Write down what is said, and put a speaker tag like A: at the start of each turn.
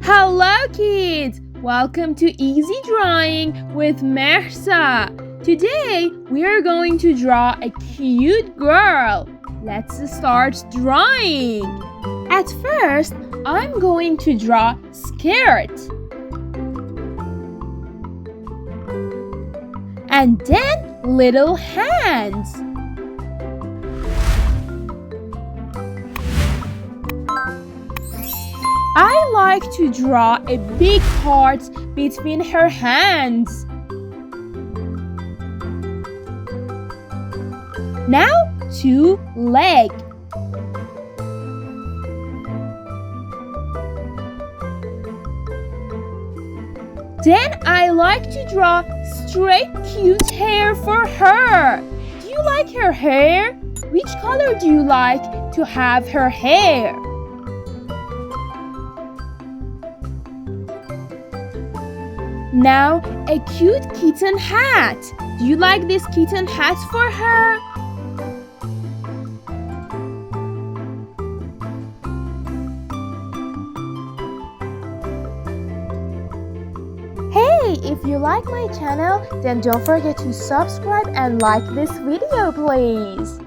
A: Hello kids! Welcome to Easy Drawing with Mehrsa. Today we are going to draw a cute girl. Let's start drawing. At first, I'm going to draw skirt. And then little hands. I like to draw a big heart between her hands. Now, 2 legs. Then I like to draw straight cute hair for her. Do you like her hair? Which color do you like to have her hair? Now, a cute kitten hat. Do you like this kitten hat for her? Hey, if you like my channel, then don't forget to subscribe and like this video, please.